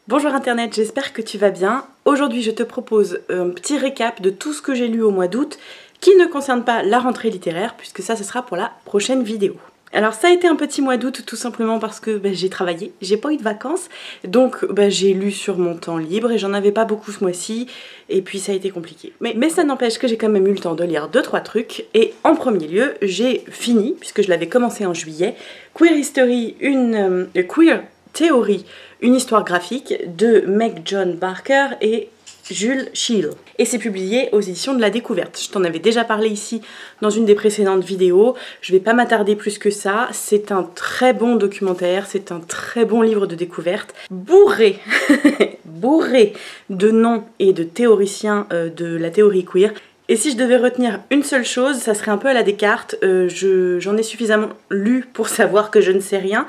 Bonjour Internet, j'espère que tu vas bien. Aujourd'hui je te propose un petit récap de tout ce que j'ai lu au mois d'août qui ne concerne pas la rentrée littéraire puisque ça ce sera pour la prochaine vidéo. Alors ça a été un petit mois d'août tout simplement parce que j'ai travaillé, j'ai pas eu de vacances, donc j'ai lu sur mon temps libre et j'en avais pas beaucoup ce mois-ci et puis ça a été compliqué. Mais ça n'empêche que j'ai quand même eu le temps de lire 2-3 trucs et en premier lieu j'ai fini, puisque je l'avais commencé en juillet, Queer History, Queer Theory, une histoire graphique de Meg John Barker et Jules Scheel. Et c'est publié aux éditions de La Découverte. Je t'en avais déjà parlé ici dans une des précédentes vidéos. Je vais pas m'attarder plus que ça. C'est un très bon documentaire, c'est un très bon livre de découverte, bourré, bourré de noms et de théoriciens de la théorie queer. Et si je devais retenir une seule chose, ça serait un peu à la Descartes. J'en ai suffisamment lu pour savoir que je ne sais rien.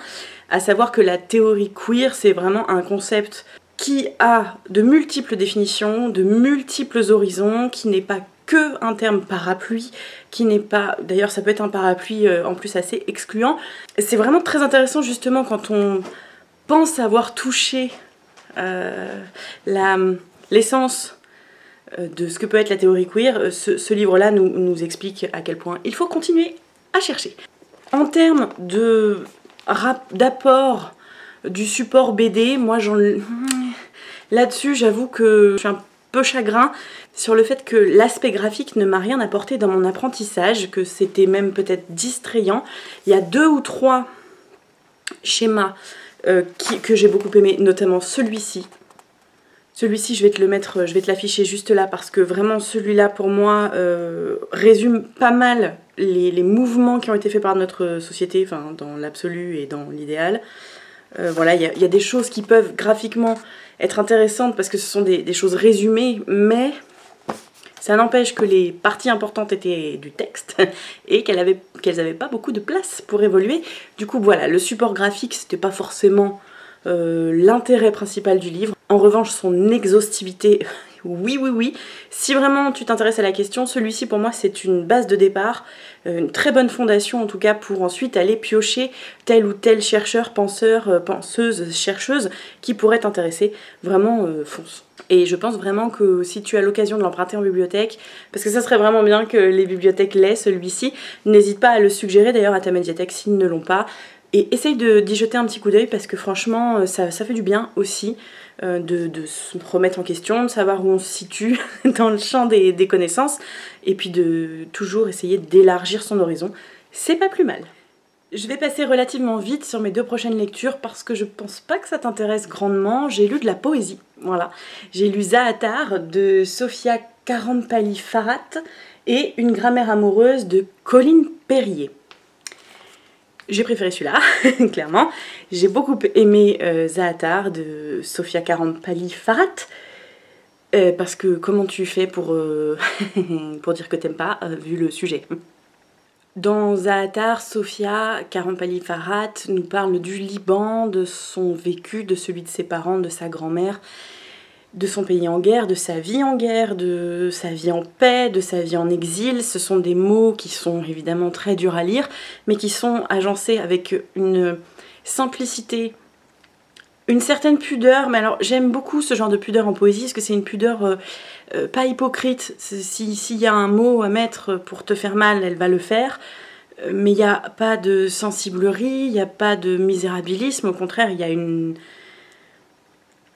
À savoir que la théorie queer, c'est vraiment un concept qui a de multiples définitions, de multiples horizons, qui n'est pas que un terme parapluie, qui n'est pas... D'ailleurs, ça peut être un parapluie en plus assez excluant. C'est vraiment très intéressant justement quand on pense avoir touché l'essence de ce que peut être la théorie queer. Ce livre-là nous explique à quel point il faut continuer à chercher. En termes d'apport du support BD, moi là-dessus j'avoue que je suis un peu chagrin sur le fait que l'aspect graphique ne m'a rien apporté dans mon apprentissage, que c'était même peut-être distrayant. Il y a 2 ou 3 schémas que j'ai beaucoup aimé, notamment celui-ci. Celui-ci, je vais te l'afficher juste là parce que vraiment celui-là pour moi résume pas mal les mouvements qui ont été faits par notre société, enfin dans l'absolu et dans l'idéal. Voilà, il y a des choses qui peuvent graphiquement être intéressantes parce que ce sont des choses résumées, mais ça n'empêche que les parties importantes étaient du texte et qu'elles avaient pas beaucoup de place pour évoluer. Du coup voilà, le support graphique c'était pas forcément l'intérêt principal du livre. En revanche, son exhaustivité, oui. Si vraiment tu t'intéresses à la question, celui-ci pour moi c'est une base de départ, une très bonne fondation en tout cas pour ensuite aller piocher tel ou tel chercheur, penseur, penseuse, chercheuse qui pourrait t'intéresser. Vraiment, fonce. Et je pense vraiment que si tu as l'occasion de l'emprunter en bibliothèque, parce que ça serait vraiment bien que les bibliothèques l'aient celui-ci, n'hésite pas à le suggérer d'ailleurs à ta médiathèque s'ils ne l'ont pas. Et essaye d'y jeter un petit coup d'œil parce que franchement ça fait du bien aussi de se remettre en question, de savoir où on se situe dans le champ des connaissances et puis de toujours essayer d'élargir son horizon. C'est pas plus mal. Je vais passer relativement vite sur mes 2 prochaines lectures parce que je pense pas que ça t'intéresse grandement. J'ai lu de la poésie, voilà. J'ai lu Zaatar de Sofia Karampanli-Farhat et Une grammaire amoureuse de Colline Perrier. J'ai préféré celui-là, clairement. J'ai beaucoup aimé Zaatar de Sofia Karampanli-Farhat. Parce que comment tu fais pour dire que t'aimes pas, vu le sujet. Dans Zaatar, Sofia Karampanli-Farhat nous parle du Liban, de son vécu, de celui de ses parents, de sa grand-mère, de son pays en guerre, de sa vie en guerre, de sa vie en paix, de sa vie en exil. Ce sont des mots qui sont évidemment très durs à lire, mais qui sont agencés avec une simplicité, une certaine pudeur. Mais alors j'aime beaucoup ce genre de pudeur en poésie, parce que c'est une pudeur pas hypocrite. S'il y a un mot à mettre pour te faire mal, elle va le faire. Mais il n'y a pas de sensiblerie, il n'y a pas de misérabilisme, au contraire, il y a une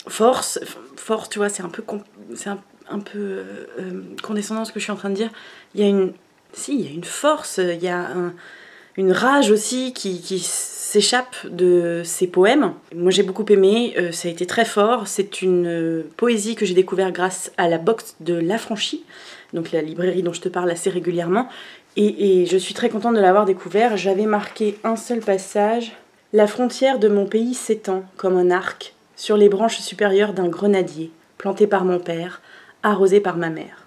force, tu vois, c'est un peu condescendant ce que je suis en train de dire. Il y a une force, il y a une rage aussi qui s'échappe de ces poèmes. Moi j'ai beaucoup aimé, ça a été très fort. C'est une poésie que j'ai découvert grâce à la box de l'Affranchi, donc la librairie dont je te parle assez régulièrement. Et je suis très contente de l'avoir découvert. J'avais marqué un seul passage. La frontière de mon pays s'étend comme un arc sur les branches supérieures d'un grenadier, planté par mon père, arrosé par ma mère.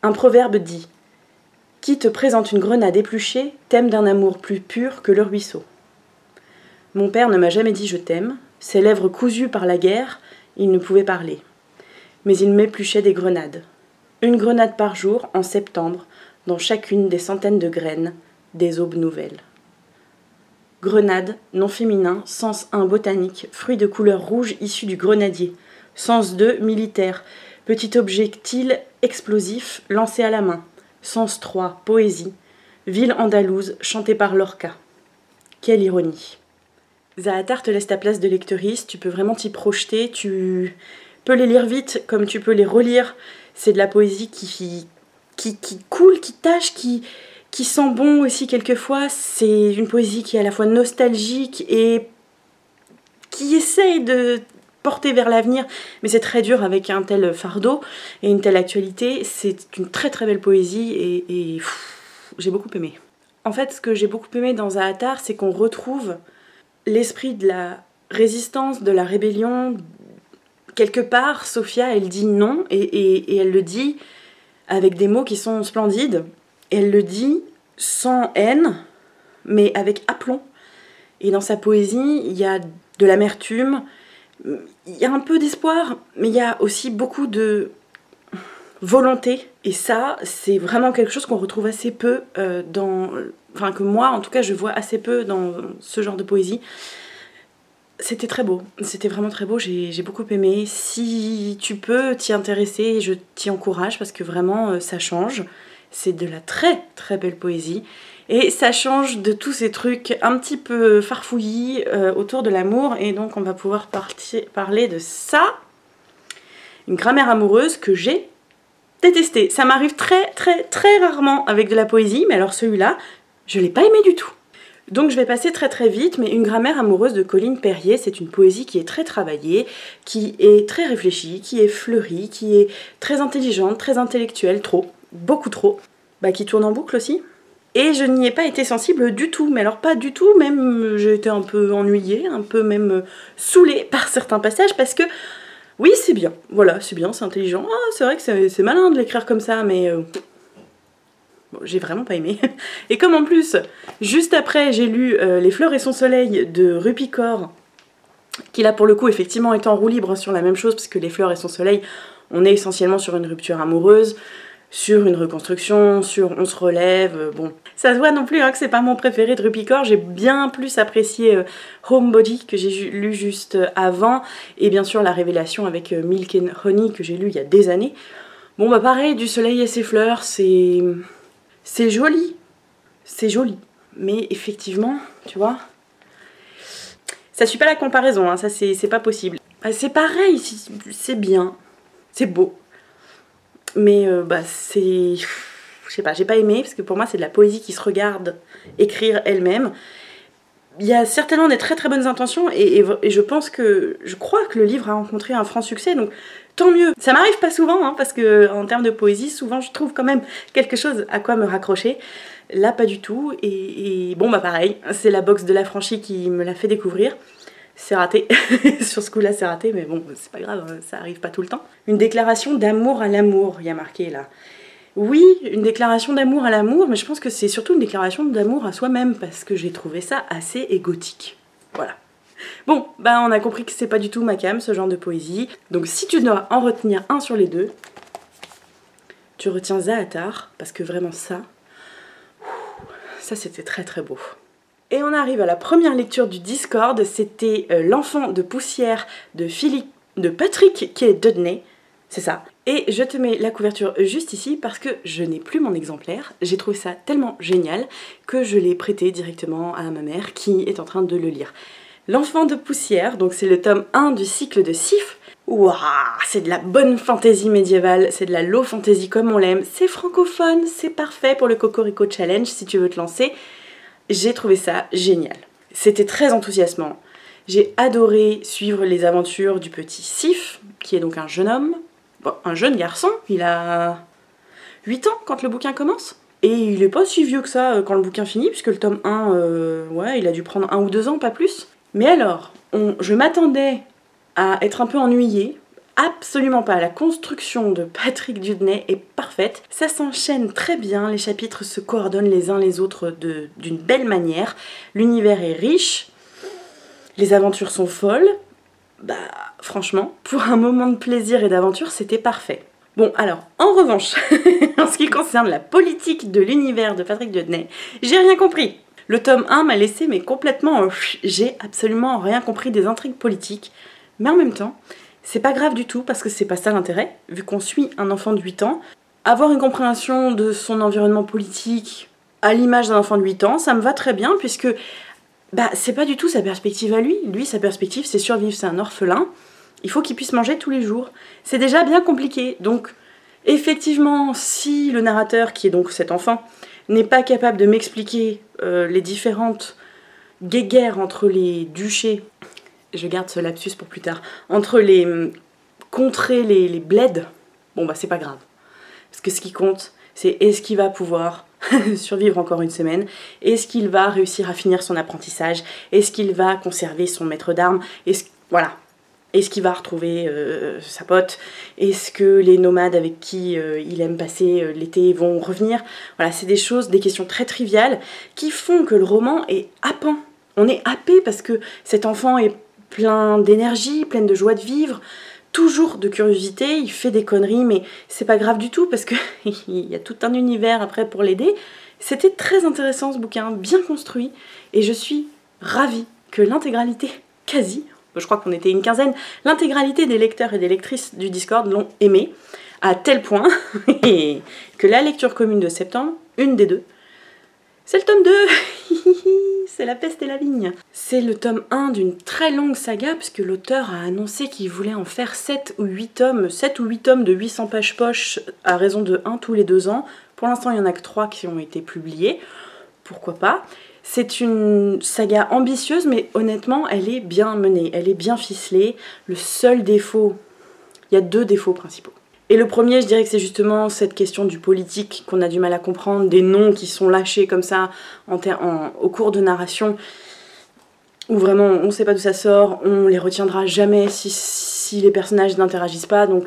Un proverbe dit « Qui te présente une grenade épluchée t'aime d'un amour plus pur que le ruisseau. » Mon père ne m'a jamais dit « je t'aime », ses lèvres cousues par la guerre, il ne pouvait parler. Mais il m'épluchait des grenades. Une grenade par jour, en septembre, dans chacune des centaines de graines, des aubes nouvelles. Grenade, nom féminin, sens 1 botanique, fruit de couleur rouge issu du grenadier. Sens 2 militaire, petit objectile explosif lancé à la main. Sens 3 poésie, ville andalouse chantée par Lorca. Quelle ironie. Zaatar te laisse ta place de lectrice, tu peux vraiment t'y projeter, tu peux les lire vite comme tu peux les relire. C'est de la poésie qui coule, qui tâche, qui sent bon aussi quelquefois. C'est une poésie qui est à la fois nostalgique et qui essaye de porter vers l'avenir, mais c'est très dur avec un tel fardeau et une telle actualité. C'est une très très belle poésie et j'ai beaucoup aimé. En fait, ce que j'ai beaucoup aimé dans Zaatar, c'est qu'on retrouve l'esprit de la résistance, de la rébellion. Quelque part, Sophia, elle dit non, et elle le dit avec des mots qui sont splendides. Elle le dit sans haine, mais avec aplomb. Et dans sa poésie, il y a de l'amertume, il y a un peu d'espoir, mais il y a aussi beaucoup de volonté. Et ça, c'est vraiment quelque chose qu'on retrouve assez peu enfin, que moi, en tout cas, je vois assez peu dans ce genre de poésie. C'était très beau, c'était vraiment très beau, j'ai beaucoup aimé. Si tu peux t'y intéresser, je t'y encourage parce que vraiment ça change. C'est de la très très belle poésie et ça change de tous ces trucs un petit peu farfouillis autour de l'amour, et donc on va pouvoir parler de ça. Une grammaire amoureuse que j'ai détestée. Ça m'arrive très très très rarement avec de la poésie, mais alors celui-là, je l'ai pas aimé du tout. Donc je vais passer très très vite, mais Une grammaire amoureuse de Colline Perrier, c'est une poésie qui est très travaillée, qui est très réfléchie, qui est fleurie, qui est très intelligente, très intellectuelle, trop, beaucoup trop, qui tourne en boucle aussi. Et je n'y ai pas été sensible du tout, mais alors pas du tout, même j'ai été un peu ennuyée, un peu même saoulée par certains passages, parce que oui c'est bien, voilà, c'est bien, c'est intelligent, c'est vrai que c'est malin de l'écrire comme ça, mais... j'ai vraiment pas aimé. Et comme en plus, juste après, j'ai lu Les fleurs et son soleil de Rupicor, qui là pour le coup effectivement est en roue libre sur la même chose, parce que Les fleurs et son soleil, on est essentiellement sur une rupture amoureuse, sur une reconstruction, sur on se relève, bon. Ça se voit non plus que c'est pas mon préféré de Rupicor, j'ai bien plus apprécié Homebody que j'ai lu juste avant, et bien sûr La révélation avec Milk and Honey que j'ai lu il y a des années. Bon pareil, Du soleil et ses fleurs, c'est joli, mais effectivement, tu vois, ça suit pas la comparaison, ça c'est pas possible. C'est pareil, c'est bien, c'est beau, mais c'est... Je sais pas, j'ai pas aimé, parce que pour moi c'est de la poésie qui se regarde écrire elle-même. Il y a certainement des très très bonnes intentions, et je crois que le livre a rencontré un franc succès, donc tant mieux. Ça m'arrive pas souvent, parce que en termes de poésie, souvent je trouve quand même quelque chose à quoi me raccrocher. Là pas du tout, et pareil, c'est la box de l'affranchi qui me l'a fait découvrir. C'est raté, sur ce coup-là c'est raté, mais bon, c'est pas grave, ça arrive pas tout le temps. Une déclaration d'amour à l'amour, il y a marqué là. Oui, une déclaration d'amour à l'amour, mais je pense que c'est surtout une déclaration d'amour à soi-même, parce que j'ai trouvé ça assez égotique. Voilà. Bon, on a compris que c'est pas du tout ma came, ce genre de poésie. Donc si tu dois en retenir un sur les deux, tu retiens Zaatar, parce que vraiment ça c'était très très beau. Et on arrive à la première lecture du Discord, c'était L'enfant de poussière de Patrick K. Dudney, c'est ça. Et je te mets la couverture juste ici parce que je n'ai plus mon exemplaire. J'ai trouvé ça tellement génial que je l'ai prêté directement à ma mère qui est en train de le lire. L'enfant de poussière, donc c'est le tome 1 du cycle de Sif. Waouh, c'est de la bonne fantaisie médiévale, c'est de la low fantasy comme on l'aime, c'est francophone, c'est parfait pour le Cocorico Challenge si tu veux te lancer. J'ai trouvé ça génial. C'était très enthousiasmant. J'ai adoré suivre les aventures du petit Sif, qui est donc un jeune homme, un jeune garçon, il a 8 ans quand le bouquin commence. Et il est pas si vieux que ça quand le bouquin finit, puisque le tome 1, il a dû prendre 1 ou 2 ans, pas plus. Mais alors, je m'attendais à être un peu ennuyée. Absolument pas, la construction de Patrick Dudney est parfaite. Ça s'enchaîne très bien, les chapitres se coordonnent les uns les autres d'une belle manière. L'univers est riche, les aventures sont folles. Franchement, pour un moment de plaisir et d'aventure, c'était parfait. Bon, alors, en revanche, en ce qui concerne la politique de l'univers de Patrick Dudney, j'ai rien compris. Le tome 1 m'a laissé mais complètement... j'ai absolument rien compris des intrigues politiques. Mais en même temps, c'est pas grave du tout parce que c'est pas ça l'intérêt, vu qu'on suit un enfant de 8 ans. Avoir une compréhension de son environnement politique à l'image d'un enfant de 8 ans, ça me va très bien puisque bah, c'est pas du tout sa perspective à lui. Lui, sa perspective, c'est survivre, c'est un orphelin. Il faut qu'il puisse manger tous les jours. C'est déjà bien compliqué. Donc, effectivement, si le narrateur, qui est donc cet enfant, n'est pas capable de m'expliquer les différentes guéguerres entre les duchés, je garde ce lapsus pour plus tard, entre les contrées, les bleds, bon bah c'est pas grave. Parce que ce qui compte, c'est est-ce qu'il va pouvoir survivre encore une semaine, est-ce qu'il va réussir à finir son apprentissage, est-ce qu'il va conserver son maître d'armes, voilà. Est-ce qu'il va retrouver sa pote, est-ce que les nomades avec qui il aime passer l'été vont revenir. Voilà, c'est des choses, des questions très triviales qui font que le roman est happant. On est happé parce que cet enfant est plein d'énergie, plein de joie de vivre, toujours de curiosité, il fait des conneries, mais c'est pas grave du tout parce qu'il y a tout un univers après pour l'aider. C'était très intéressant ce bouquin, bien construit, et je suis ravie que l'intégralité, quasi, je crois qu'on était une quinzaine, l'intégralité des lecteurs et des lectrices du Discord l'ont aimé, à tel point que la lecture commune de septembre, une des deux, c'est le tome 2. C'est La peste et la vigne. C'est le tome 1 d'une très longue saga, puisque l'auteur a annoncé qu'il voulait en faire 7 ou 8 tomes, 7 ou 8 tomes de 800 pages poche à raison de 1 tous les 2 ans. Pour l'instant, il n'y en a que 3 qui ont été publiés. Pourquoi pas? C'est une saga ambitieuse, mais honnêtement, elle est bien menée, elle est bien ficelée. Le seul défaut, il y a 2 défauts principaux. Et le premier, je dirais que c'est justement cette question du politique qu'on a du mal à comprendre, des noms qui sont lâchés comme ça au cours de narration, où vraiment on ne sait pas d'où ça sort, on les retiendra jamais si les personnages n'interagissent pas, donc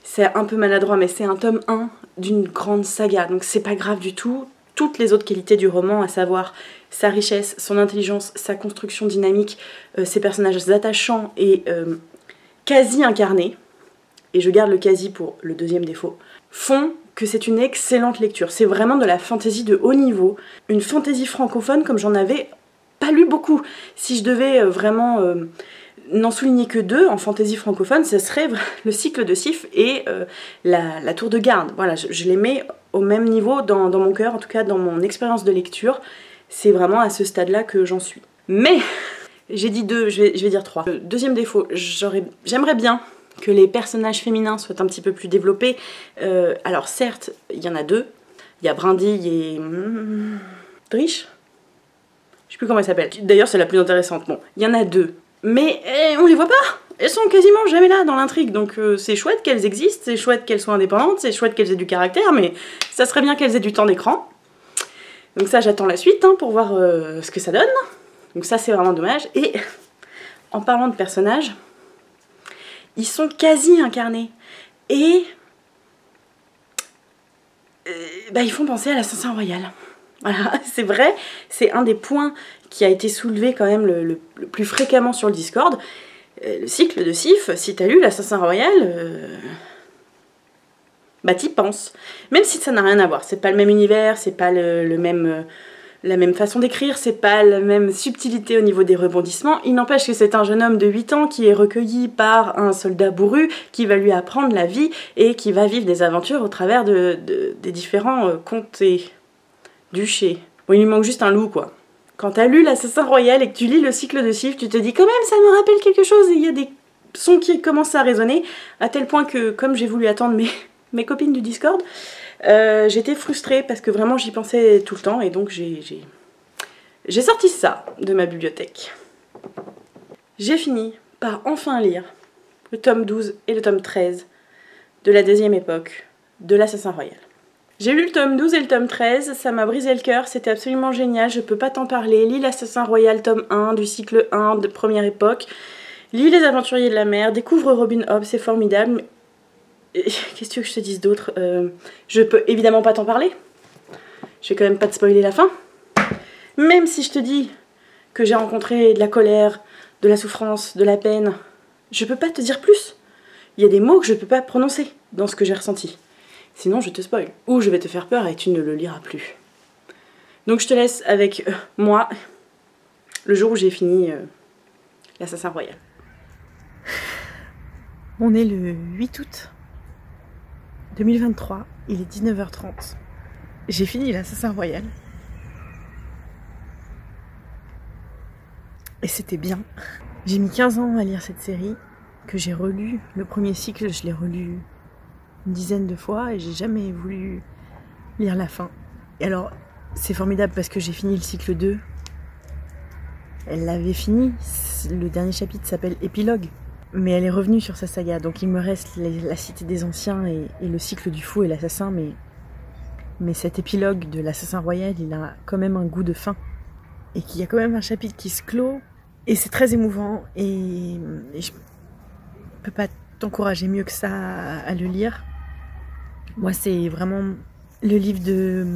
c'est un peu maladroit, mais c'est un tome 1 d'une grande saga, donc c'est pas grave du tout. Toutes les autres qualités du roman, à savoir sa richesse, son intelligence, sa construction dynamique, ses personnages attachants et quasi incarnés, et je garde le quasi pour le deuxième défaut, font que c'est une excellente lecture. C'est vraiment de la fantaisie de haut niveau, une fantaisie francophone comme j'en avais pas lu beaucoup. Si je devais vraiment n'en souligner que 2 en fantaisie francophone, ce serait le cycle de Sif et la tour de garde. Voilà, je les mets au même niveau dans mon cœur, en tout cas dans mon expérience de lecture. C'est vraiment à ce stade-là que j'en suis. Mais, j'ai dit 2, je vais dire 3. Deuxième défaut, j'aimerais bien que les personnages féminins soient un petit peu plus développés. Alors certes, il y en a 2. Il y a Brindille et... Drish ? Je sais plus comment elle s'appelle. D'ailleurs, c'est la plus intéressante. Bon, il y en a 2. Mais on les voit pas. Elles sont quasiment jamais là dans l'intrigue. Donc c'est chouette qu'elles existent, c'est chouette qu'elles soient indépendantes, c'est chouette qu'elles aient du caractère, mais ça serait bien qu'elles aient du temps d'écran. Donc ça, j'attends la suite pour voir ce que ça donne. Donc ça, c'est vraiment dommage. Et en parlant de personnages... ils sont quasi incarnés. Et ils font penser à l'Assassin Royal. Voilà, c'est vrai, c'est un des points qui a été soulevé quand même le plus fréquemment sur le Discord. Le cycle de Sif, si t'as lu l'Assassin Royal, t'y penses. Même si ça n'a rien à voir, c'est pas le même univers, c'est pas la même façon d'écrire, c'est pas la même subtilité au niveau des rebondissements. Il n'empêche que c'est un jeune homme de 8 ans qui est recueilli par un soldat bourru qui va lui apprendre la vie et qui va vivre des aventures au travers des différents comtes et duchés. Bon, il lui manque juste un loup, quoi. Quand t'as lu l'Assassin Royal et que tu lis le cycle de Sif, tu te dis quand même ça me rappelle quelque chose, et il y a des sons qui commencent à résonner, à tel point que, comme j'ai voulu attendre mes copines du Discord, j'étais frustrée parce que vraiment j'y pensais tout le temps, et donc j'ai sorti ça de ma bibliothèque. J'ai fini par enfin lire le tome 12 et le tome 13 de la deuxième époque de l'Assassin Royal. J'ai lu le tome 12 et le tome 13, ça m'a brisé le cœur, c'était absolument génial, je peux pas t'en parler. Lis l'Assassin Royal tome 1 du cycle 1 de première époque, lis Les Aventuriers de la Mer, découvre Robin Hobb, c'est formidable. Qu'est-ce que tu veux que je te dise d'autre? Je peux évidemment pas t'en parler, je vais quand même pas te spoiler la fin. Même si je te dis que j'ai rencontré de la colère, de la souffrance, de la peine, je peux pas te dire plus. Il y a des mots que je peux pas prononcer dans ce que j'ai ressenti. Sinon je te spoil, ou je vais te faire peur et tu ne le liras plus. Donc je te laisse avec moi, le jour où j'ai fini l'Assassin Royal. On est le 8 août 2023, il est 19h30. J'ai fini l'Assassin Royal. Et c'était bien. J'ai mis 15 ans à lire cette série, que j'ai relu. Le premier cycle, je l'ai relu une dizaine de fois et j'ai jamais voulu lire la fin. Et alors, c'est formidable parce que j'ai fini le cycle 2. Elle l'avait fini. Le dernier chapitre s'appelle Épilogue. Mais elle est revenue sur sa saga. Donc il me reste la Cité des Anciens et le cycle du Fou et l'Assassin. Mais cet épilogue de l'Assassin Royal, il a quand même un goût de fin. Et qu'il y a quand même un chapitre qui se clôt. Et c'est très émouvant. Et je peux pas t'encourager mieux que ça à le lire. Moi, c'est vraiment le livre de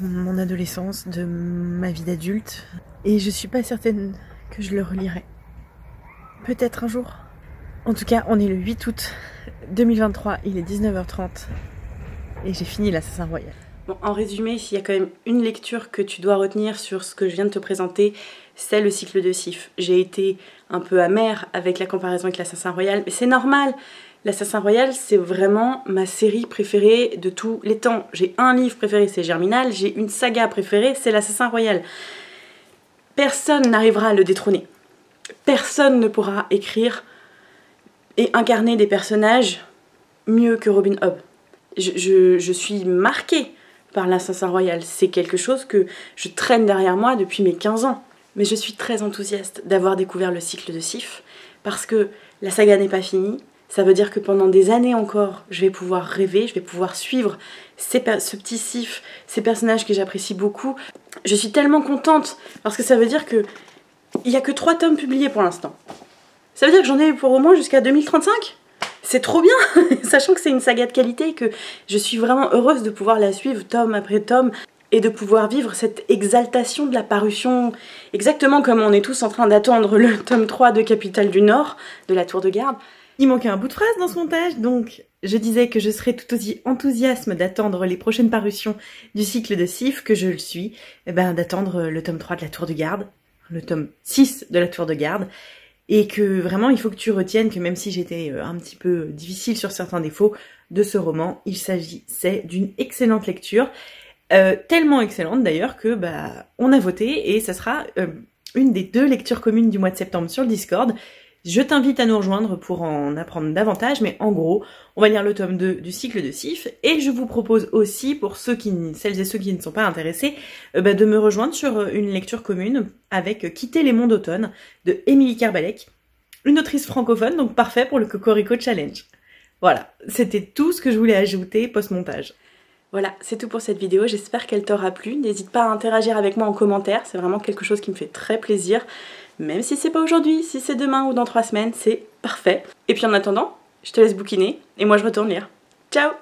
mon adolescence, de ma vie d'adulte. Et je suis pas certaine que je le relirai. Peut-être un jour. En tout cas, on est le 8 août 2023, il est 19h30. Et j'ai fini l'Assassin Royal. Bon, en résumé, s'il y a quand même une lecture que tu dois retenir sur ce que je viens de te présenter, c'est le cycle de Sif. J'ai été un peu amère avec la comparaison avec l'Assassin Royal, mais c'est normal. L'Assassin Royal, c'est vraiment ma série préférée de tous les temps. J'ai un livre préféré, c'est Germinal. J'ai une saga préférée, c'est l'Assassin Royal. Personne n'arrivera à le détrôner. Personne ne pourra écrire et incarner des personnages mieux que Robin Hobb. Je suis marquée par l'Assassin Royal. C'est quelque chose que je traîne derrière moi depuis mes 15 ans. Mais je suis très enthousiaste d'avoir découvert le cycle de Sif, parce que la saga n'est pas finie. Ça veut dire que pendant des années encore, je vais pouvoir rêver, je vais pouvoir suivre ce petit Sif, ces personnages que j'apprécie beaucoup. Je suis tellement contente, parce que ça veut dire qu'il n'y a que 3 tomes publiés pour l'instant. Ça veut dire que j'en ai pour au moins jusqu'à 2035 ? C'est trop bien, sachant que c'est une saga de qualité et que je suis vraiment heureuse de pouvoir la suivre tome après tome et de pouvoir vivre cette exaltation de la parution, exactement comme on est tous en train d'attendre le tome 3 de Capitale du Nord, de la Tour de Garde. Il manquait un bout de phrase dans ce montage, donc je disais que je serais tout aussi enthousiaste d'attendre les prochaines parutions du cycle de Sif que je le suis, d'attendre le tome 3 de la Tour de Garde, le tome 6 de la Tour de Garde, et que vraiment il faut que tu retiennes que même si j'étais un petit peu difficile sur certains défauts de ce roman, il s'agissait d'une excellente lecture, tellement excellente d'ailleurs que on a voté et ça sera une des 2 lectures communes du mois de septembre sur le Discord. Je t'invite à nous rejoindre pour en apprendre davantage, mais en gros, on va lire le tome 2 du cycle de Sif, et je vous propose aussi, pour celles et ceux qui ne sont pas intéressés, de me rejoindre sur une lecture commune avec Quitter les monts d'automne de Émilie Kerbalek, une autrice francophone, donc parfait pour le Cocorico Challenge. Voilà, c'était tout ce que je voulais ajouter post-montage. Voilà, c'est tout pour cette vidéo, j'espère qu'elle t'aura plu. N'hésite pas à interagir avec moi en commentaire, c'est vraiment quelque chose qui me fait très plaisir. Même si c'est pas aujourd'hui, si c'est demain ou dans 3 semaines, c'est parfait. Et puis en attendant, je te laisse bouquiner et moi je retourne lire. Ciao!